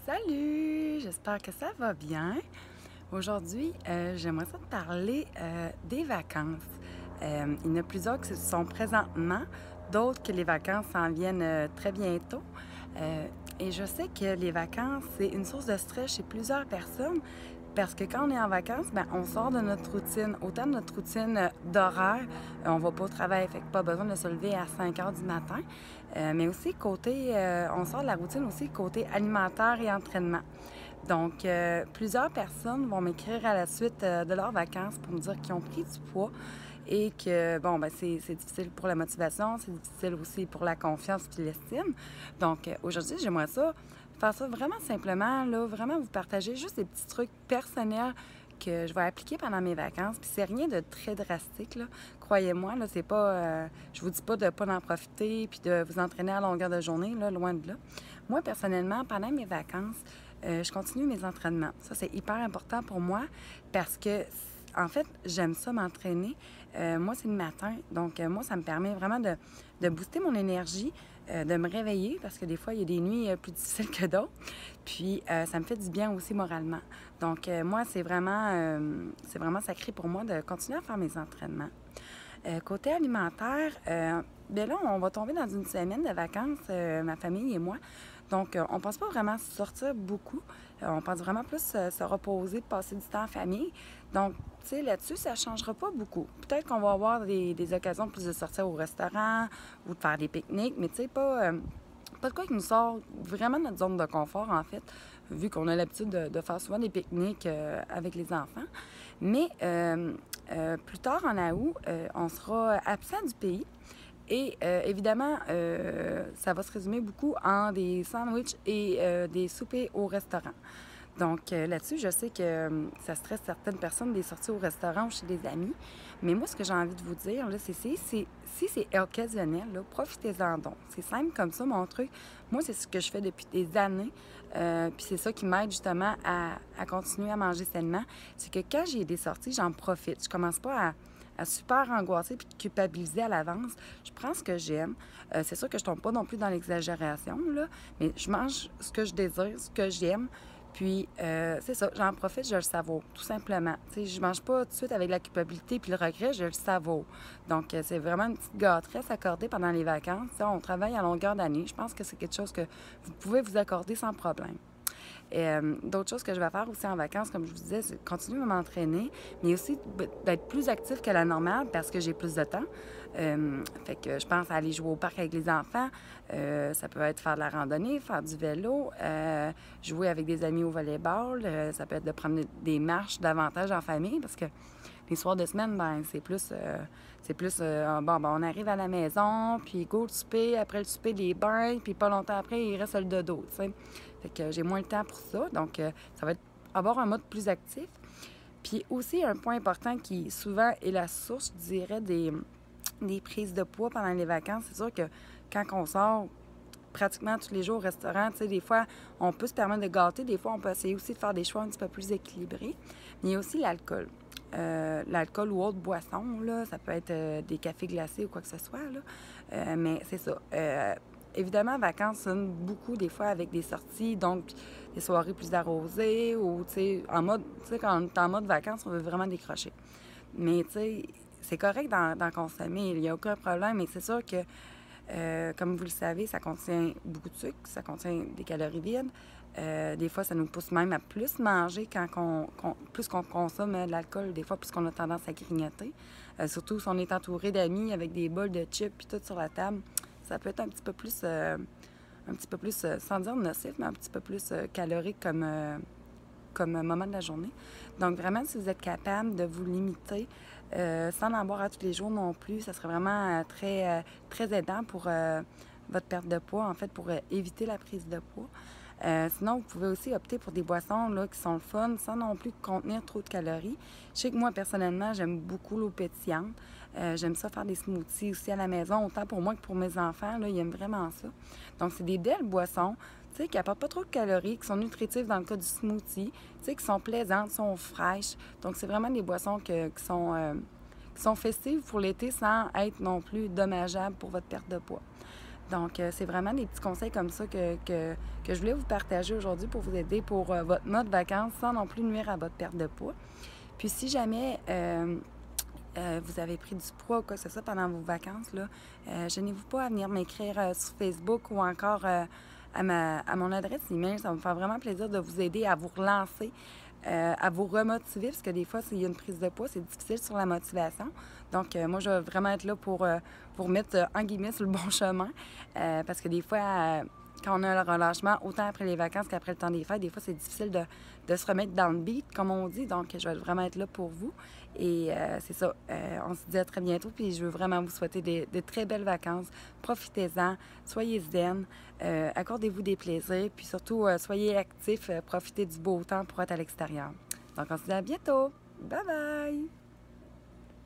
Salut! J'espère que ça va bien. Aujourd'hui, j'aimerais ça te parler des vacances. Il y en a plusieurs qui sont présentement, d'autres que les vacances s'en viennent très bientôt. Euh, et je sais que les vacances, c'est une source de stress chez plusieurs personnes parce que quand on est en vacances, ben, on sort de notre routine, autant de notre routine d'horaire, on va pas au travail, fait que pas besoin de se lever à 5 heures du matin, mais aussi côté, on sort de la routine aussi côté alimentaire et entraînement. Donc, plusieurs personnes vont m'écrire à la suite de leurs vacances pour me dire qu'ils ont pris du poids et que, bon, ben c'est difficile pour la motivation, c'est difficile aussi pour la confiance et l'estime. Donc, aujourd'hui, j'aimerais ça, faire ça vraiment simplement, là, vraiment vous partager juste des petits trucs personnels que je vais appliquer pendant mes vacances. Puis c'est rien de très drastique, là. Croyez-moi, là, c'est pas... je vous dis pas de pas en profiter puis de vous entraîner à longueur de journée, là, loin de là. Moi, personnellement, pendant mes vacances, je continue mes entraînements. Ça, c'est hyper important pour moi parce que, en fait, j'aime ça m'entraîner. Moi, c'est le matin. Donc, moi, ça me permet vraiment de booster mon énergie, de me réveiller parce que des fois, il y a des nuits plus difficiles que d'autres. Puis, ça me fait du bien aussi moralement. Donc, moi, c'est vraiment sacré pour moi de continuer à faire mes entraînements. Côté alimentaire, bien là, on va tomber dans une semaine de vacances, ma famille et moi. Donc, on ne pense pas vraiment sortir beaucoup. On pense vraiment plus se reposer, passer du temps en famille. Donc, tu sais, là-dessus, ça ne changera pas beaucoup. Peut-être qu'on va avoir des occasions plus de sortir au restaurant ou de faire des pique-niques, mais tu sais, pas de quoi qui nous sort vraiment de notre zone de confort, en fait, vu qu'on a l'habitude de faire souvent des pique-niques avec les enfants. Mais plus tard, en août, on sera absent du pays. Et évidemment, ça va se résumer beaucoup en des sandwichs et des soupers au restaurant. Donc là-dessus, je sais que ça stresse certaines personnes des sorties au restaurant ou chez des amis. Mais moi, ce que j'ai envie de vous dire, là, si c'est occasionnel, là, profitez-en donc. C'est simple comme ça, mon truc. Moi, c'est ce que je fais depuis des années. Puis c'est ça qui m'aide justement à continuer à manger sainement. C'est que quand j'ai des sorties, j'en profite. Je commence pas à super angoisser puis culpabiliser à l'avance. Je prends ce que j'aime. C'est sûr que je tombe pas non plus dans l'exagération, là, mais je mange ce que je désire, ce que j'aime. Puis, c'est ça, j'en profite, je le savoure, tout simplement. Tu sais, je mange pas tout de suite avec la culpabilité puis le regret, je le savoure. Donc, c'est vraiment une petite gâteresse accordée pendant les vacances. Tu sais, on travaille à longueur d'année. Je pense que c'est quelque chose que vous pouvez vous accorder sans problème. D'autres choses que je vais faire aussi en vacances, comme je vous disais, c'est continuer à m'entraîner, mais aussi d'être plus actif que la normale parce que j'ai plus de temps. Fait que je pense à aller jouer au parc avec les enfants. Ça peut être faire de la randonnée, faire du vélo, jouer avec des amis au volleyball. Ça peut être de prendre des marches davantage en famille parce que les soirs de semaine, ben bon, on arrive à la maison, puis go le souper, après le souper, les bains, puis pas longtemps après, il reste le dodo, tu sais. Fait que j'ai moins le temps pour ça, donc ça va être avoir un mode plus actif. Puis aussi, un point important qui souvent est la source, je dirais, des prises de poids pendant les vacances, c'est sûr que quand on sort pratiquement tous les jours au restaurant, tu sais, des fois, on peut se permettre de gâter, des fois, on peut essayer aussi de faire des choix un petit peu plus équilibrés. Mais il y a aussi l'alcool. L'alcool ou autre boisson, là, ça peut être des cafés glacés ou quoi que ce soit, là. Mais c'est ça. Évidemment, vacances sonne beaucoup des fois avec des sorties, donc des soirées plus arrosées ou, tu sais, quand on est en mode vacances, on veut vraiment décrocher. Mais, tu sais, c'est correct d'en consommer, il n'y a aucun problème, mais c'est sûr que comme vous le savez, ça contient beaucoup de sucre, ça contient des calories vides. Des fois, ça nous pousse même à plus manger plus qu'on consomme de l'alcool, des fois, plus qu'on a tendance à grignoter. Surtout si on est entouré d'amis avec des bols de chips et tout sur la table, ça peut être un petit peu plus, sans dire nocif, mais un petit peu plus calorique comme moment de la journée. Donc, vraiment, si vous êtes capable de vous limiter, sans en boire à tous les jours non plus, ça serait vraiment très aidant pour votre perte de poids, en fait, pour éviter la prise de poids. Sinon, vous pouvez aussi opter pour des boissons là, qui sont le fun, sans non plus contenir trop de calories. Je sais que moi, personnellement, j'aime beaucoup l'eau pétillante. J'aime ça faire des smoothies aussi à la maison, autant pour moi que pour mes enfants. Là, ils aiment vraiment ça. Donc, c'est des belles boissons, tu sais, qui n'apportent pas trop de calories, qui sont nutritives dans le cas du smoothie, tu sais, qui sont plaisantes, sont fraîches. Donc, c'est vraiment des boissons qui sont festives pour l'été sans être non plus dommageables pour votre perte de poids. Donc, c'est vraiment des petits conseils comme ça que je voulais vous partager aujourd'hui pour vous aider pour votre mode vacances sans non plus nuire à votre perte de poids. Puis si jamais vous avez pris du poids ou quoi que ce soit pendant vos vacances, là, gênez-vous pas à venir m'écrire sur Facebook ou encore à mon adresse email. Ça va me faire vraiment plaisir de vous aider à vous relancer, à vous remotiver, parce que des fois, s'il y a une prise de poids, c'est difficile sur la motivation. Donc, moi, je vais vraiment être là pour mettre, en guillemets, sur le bon chemin, parce que des fois, quand on a le relâchement, autant après les vacances qu'après le temps des fêtes, des fois, c'est difficile de se remettre dans le beat, comme on dit. Donc, je vais vraiment être là pour vous. Et c'est ça. On se dit à très bientôt. Puis, je veux vraiment vous souhaiter de très belles vacances. Profitez-en. Soyez zen. Accordez-vous des plaisirs. Puis surtout, soyez actifs. Profitez du beau temps pour être à l'extérieur. Donc, on se dit à bientôt. Bye bye!